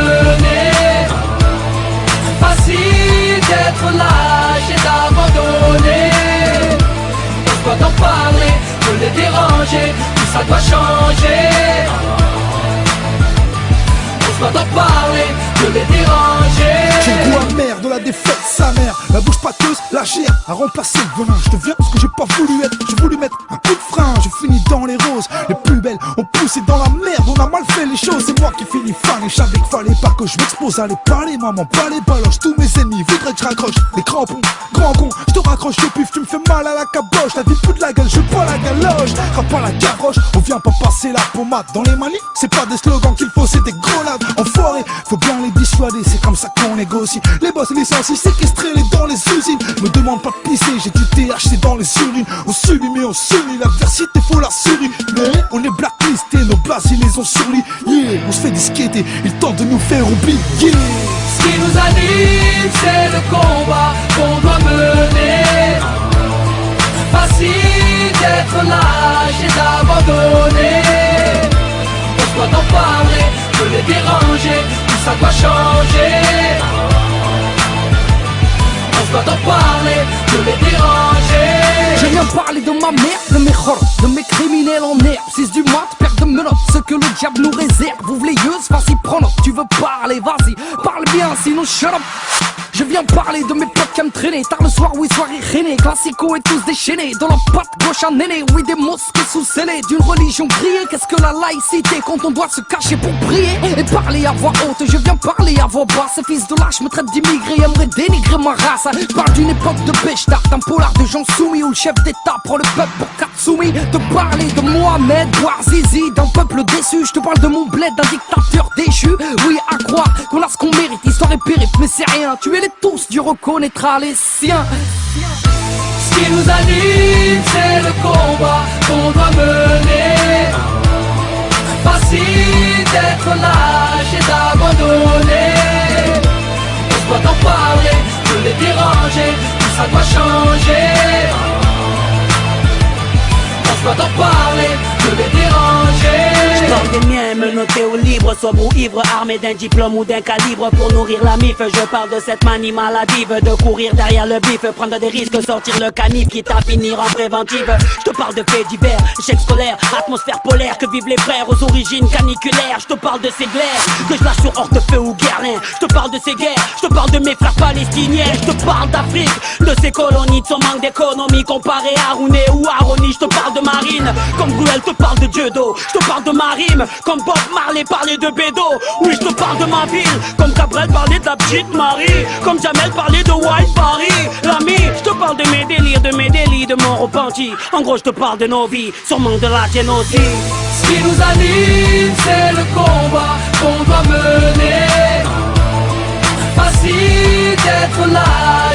mener. Facile d'être lâche et d'abandonner. Pose-toi d'en parler, de les déranger, tout ça doit changer. Pose-toi d'en parler, de les déranger. J'ai le goût amer de la défaite, sa mère. La bouche pâteuse, la chair a remplacé le venin. Je deviens ce que j'ai pas voulu être. J'ai voulu mettre un coup de frein. Je finis dans les roses, les plus belles ont poussé dans la merde. On a mal fait les choses, c'est moi qui finis fan. Et je savais qu'il fallait pas que je m'expose à les parler. Maman, pas les baloches, tous mes ennemis voudraient que je raccroche. Les crampons, grand con, je te raccroche le pif. Tu me fais mal à la caboche, la vie fout de la gueule, je veux pas la galoche. Frappe pas la gavroche, on vient pas passer la pommade. Dans les manifs, c'est pas des slogans qu'il faut, c'est des grenades. Enfoirés, faut bien les dissuader, c'est comme ça qu'on négocie. Les boss licenciés, séquestrés les dans les usines. Me demande pas de pisser, j'ai du THC dans les urines. On subit mais on s'unit, l'adversité faut la survie. Mais on est blacklistés, nos places ils les ont surlis. Yeah, on se fait disqueter, ils tentent de nous faire oublier. Ce qui nous anime, c'est le combat qu'on doit mener. Facile d'être lâche et d'abandonner. Pose-toi d'en parler, de les déranger, tout ça doit changer. Pose-toi d'en parler, de les déranger. Je viens parler de ma mère, de mes horreurs, de mes criminels en herbe. 6 du mat, perte de menottes, ce que le diable nous réserve. Ouvleyeuse, vas-y, prends note, tu veux parler, vas-y, parle bien, sinon shut up. Je viens parler de mes potes qui aiment traîner tard le soir, oui, soirée rainée. Classico et tous déchaînés, dans la patte gauche un aîné. Oui, des mosquées sous-scellées, d'une religion grillée. Qu'est-ce que la laïcité quand on doit se cacher pour prier et parler à voix haute, je viens parler à voix basse. Ces fils de lâche me traitent d'immigré, aimeraient dénigrer ma race. Je parle d'une époque de Béchtard, d'un polar de gens soumis où le chef d'état prend le peuple pour Katsumi. De parler de Mohamed Bouazizi, d'un peuple déçu. Je te parle de mon bled, d'un dictateur déchu. Oui, à croire qu'on a ce qu'on mérite, histoire et périple, mais c'est rien. Tuez-les tous, Dieu reconnaîtra les siens. Ce qui nous anime, c'est le combat qu'on doit mener. Facile d'être lâche et d'abandonner. Pose-toi d'en parler, de les déranger, tout ça doit changer. Pose-toi d'en parler, de les déranger. J'parle des miens, menottés au libre, sobre ou ivre, armé d'un diplôme ou d'un calibre pour nourrir la mif. Je parle de cette manie maladive, de courir derrière le bif, prendre des risques, sortir le canif, quitte à finir en préventive. Je te parle de faits divers, échecs scolaires, atmosphère polaire, que vivent les frères aux origines caniculaires. Je te parle de ces glaires, que je lâche sur Hortefeux ou Guerlain. Je te parle de ces guerres, je te parle de mes frères palestiniens. Je te parle d'Afrique, de ses colonies, de son manque d'économie comparé à Rouné ou à Rony. Je te parle de Marine, comme Bruel te parle de Dieudo. Je te parle de ma rime, comme Bob Marley parlait de Bédo. Oui, je te parle de ma ville, comme Cabrel parlait de la petite Marie, comme Jamel parlait de White Paris. L'ami, je te parle de mes délires, de mes délits, de mon repenti. En gros, je te parle de nos vies, sûrement de la tienne aussi. Ce qui nous anime, c'est le combat qu'on doit mener. Facile d'être là